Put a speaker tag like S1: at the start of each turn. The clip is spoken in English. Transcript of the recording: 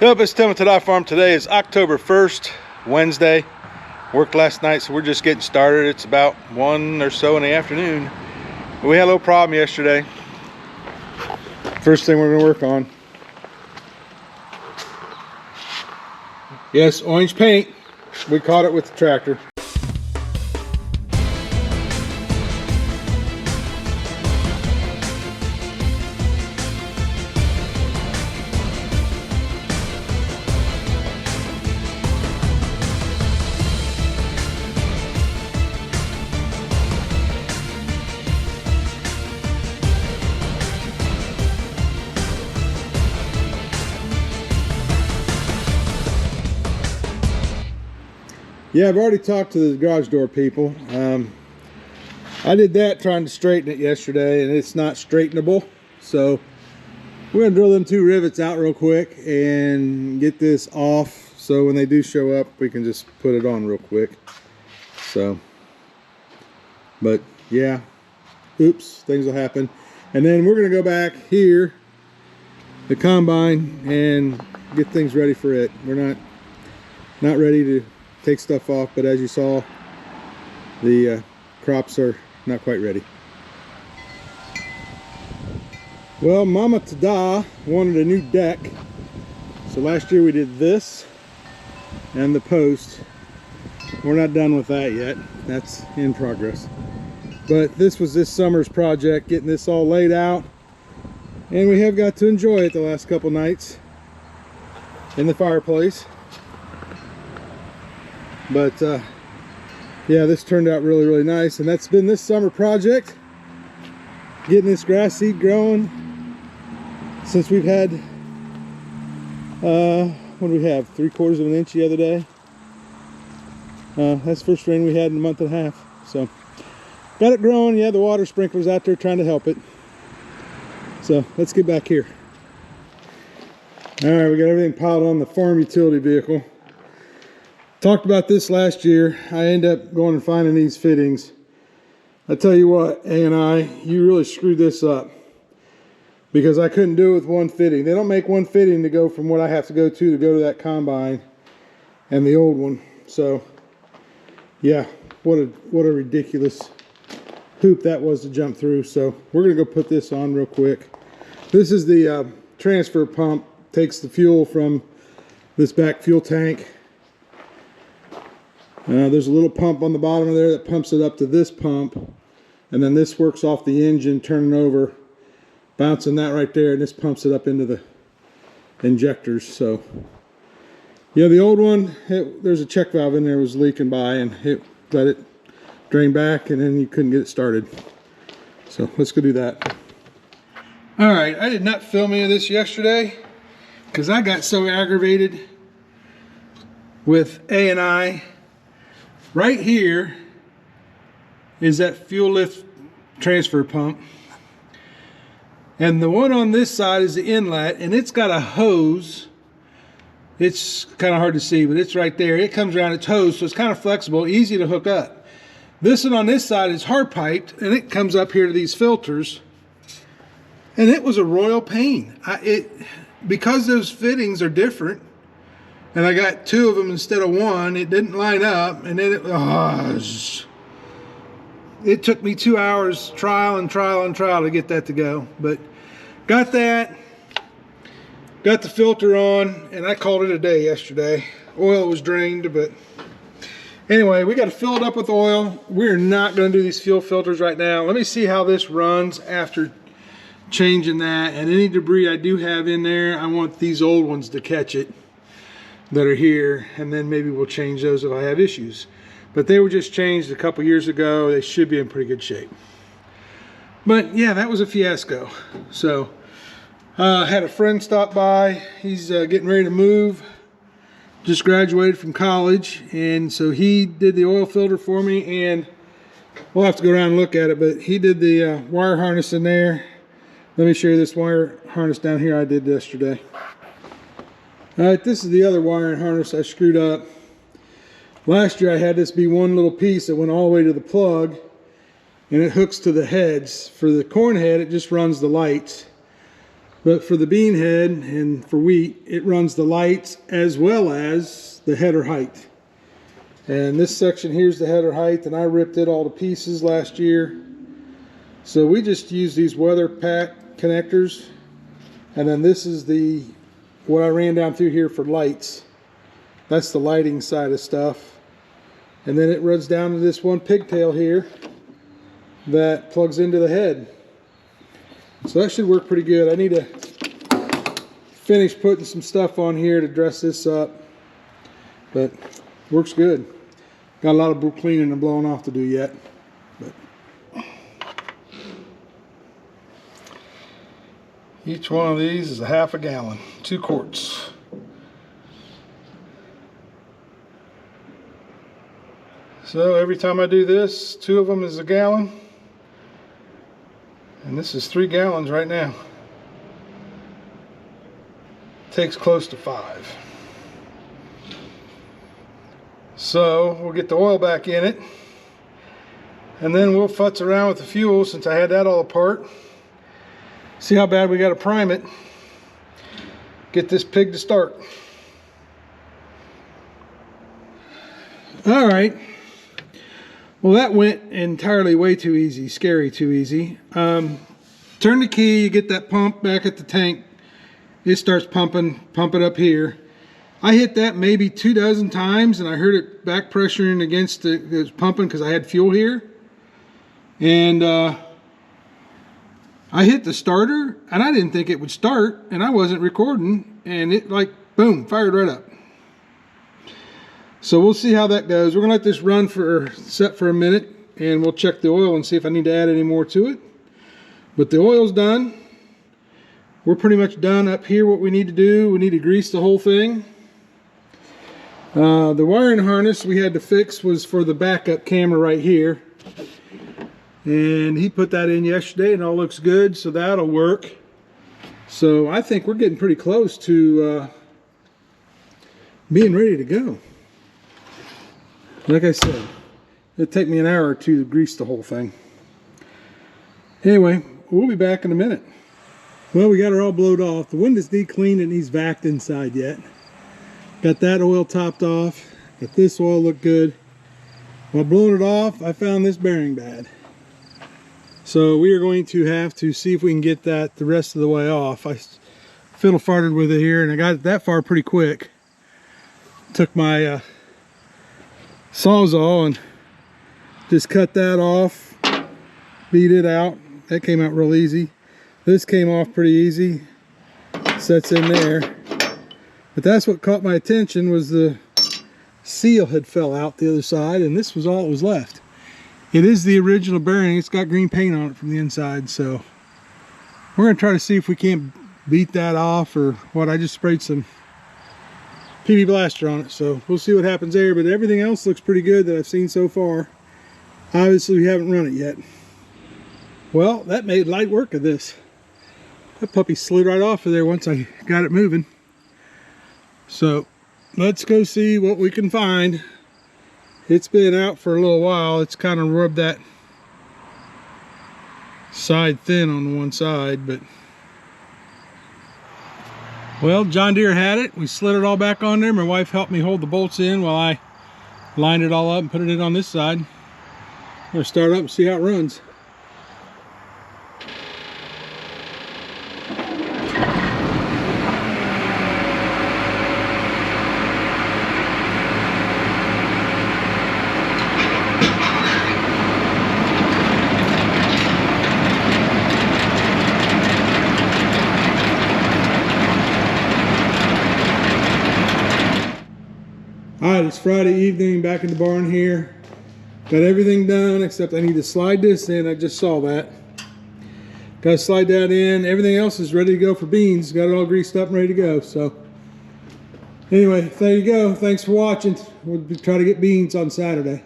S1: Yep, it's TAH-DAH Farm. Today is October 1st, Wednesday. Worked last night, so we're just getting started. It's about 1 or so in the afternoon. We had a little problem yesterday. First thing we're gonna work on. Yes, orange paint. We caught it with the tractor. Yeah, I've already talked to the garage door people. I did that trying to straighten it yesterday, and it's not straightenable. So we're gonna drill them 2 rivets out real quick and get this off, so when they do show up, we can just put it on real quick. So, but yeah, oops, things will happen. And then we're gonna go back here, the combine, and get things ready for it. We're not ready to take stuff off, but as you saw, the crops are not quite ready. Well, Mama TAH-DAH wanted a new deck, so last year we did this and the post. We're not done with that yet. That's in progress, but this was this summer's project, getting this all laid out, and we have got to enjoy it the last couple nights in the fireplace. But yeah, this turned out really nice, and that's been this summer project, getting this grass seed growing since we've had what do we have, 3/4 of an inch the other day. That's the first rain we had in a month and a half, so got it growing. Yeah, the water sprinklers out there trying to help it. So let's get back here. All right, we got everything piled on the farm utility vehicle. Talked about this last year. I ended up going and finding these fittings. I tell you what, A&I, you really screwed this up, because I couldn't do it with one fitting. They don't make one fitting to go from what I have to go to that combine and the old one. So yeah, what a ridiculous hoop that was to jump through. So we're gonna go put this on real quick. This is the transfer pump. Takes the fuel from this back fuel tank. There's a little pump on the bottom of there that pumps it up to this pump, and then this works off the engine, turning over, bouncing that right there, and this pumps it up into the injectors. So yeah, the old one, there's a check valve in there, was leaking by, and it let it drain back, and then you couldn't get it started. So let's go do that. All right, I did not film any of this yesterday because I got so aggravated with A&I. Right here is that fuel lift transfer pump, and the one on this side is the inlet, and it's got a hose. It's kind of hard to see, but it's right there. It comes around its hose, so it's kind of flexible, easy to hook up. This one on this side is hard piped, and it comes up here to these filters, and it was a royal pain. Because those fittings are different, and I got 2 of them instead of 1, it didn't line up, and then it took me 2 hours trial and trial to get that to go. But got that, got the filter on, and I called it a day yesterday. Oil was drained, but anyway, we got to fill it up with oil. We're not going to do these fuel filters right now. Let me see how this runs after changing that, and any debris I do have in there, I want these old ones to catch it that are here, and then maybe we'll change those if I have issues. But they were just changed a couple years ago. They should be in pretty good shape. But yeah, that was a fiasco. So had a friend stop by. He's getting ready to move, just graduated from college, and so he did the oil filter for me, and we'll have to go around and look at it, but he did the wire harness in there. Let me show you this wire harness down here I did yesterday. All right, this is the other wiring harness I screwed up. Last year I had this be one little piece that went all the way to the plug, and it hooks to the heads. For the corn head, it just runs the lights. But for the bean head and for wheat, it runs the lights as well as the header height. And this section here's the header height, and I ripped it all to pieces last year. So we just use these weather pack connectors, and then this is what I ran down through here for lights. That's the lighting side of stuff. And then it runs down to this one pigtail here that plugs into the head. So that should work pretty good. I need to finish putting some stuff on here to dress this up, but works good. Got a lot of cleaning and blowing off to do yet. But each one of these is a half a gallon, 2 quarts. So every time I do this, 2 of them is a gallon. And this is 3 gallons right now. Takes close to 5. So we'll get the oil back in it. And then we'll futz around with the fuel since I had that all apart. See how bad we got to prime it. Get this pig to start. All right. Well, that went entirely way too easy, scary too easy. Turn the key, you get that pump back at the tank. It starts pumping it up here. I hit that maybe 2 dozen times, and I heard it back pressuring against it was pumping because I had fuel here. And I hit the starter, and I didn't think it would start, and I wasn't recording, and it like, boom, fired right up. So we'll see how that goes. We're gonna let this run set for a minute, and we'll check the oil and see if I need to add any more to it. But the oil's done. We're pretty much done up here. What we need to do, we need to grease the whole thing. The wiring harness we had to fix was for the backup camera right here. And he put that in yesterday and it all looks good, so that'll work. So I think we're getting pretty close to being ready to go. Like I said, it'll take me an hour or 2 to grease the whole thing. Anyway, we'll be back in a minute. Well, we got her all blowed off. The windows need cleaned and needs vacked inside yet. Got that oil topped off. Got this oil look good. While blowing it off, I found this bearing bad. So we are going to have to see if we can get that the rest of the way off. I fiddle farted with it here and I got it that far pretty quick. Took my Sawzall and just cut that off, beat it out. That came out real easy. This came off pretty easy, sets in there. But that's what caught my attention, was the seal had fell out the other side, and this was all that was left. It is the original bearing. It's got green paint on it from the inside, so we're gonna try to see if we can't beat that off or what. I just sprayed some PB Blaster on it, so we'll see what happens there. But everything else looks pretty good that I've seen so far. Obviously we haven't run it yet. Well, that made light work of this. That puppy slid right off of there once I got it moving. So let's go see what we can find. It's been out for a little while. It's kind of rubbed that side thin on one side, but well, John Deere had it. We slid it all back on there. My wife helped me hold the bolts in while I lined it all up and put it in on this side. I'm gonna start up and see how it runs. Alright, it's Friday evening, back in the barn here. Got everything done except I need to slide this in. I just saw that. Got to slide that in. Everything else is ready to go for beans. Got it all greased up and ready to go. So anyway, there you go. Thanks for watching. We'll try to get beans on Saturday.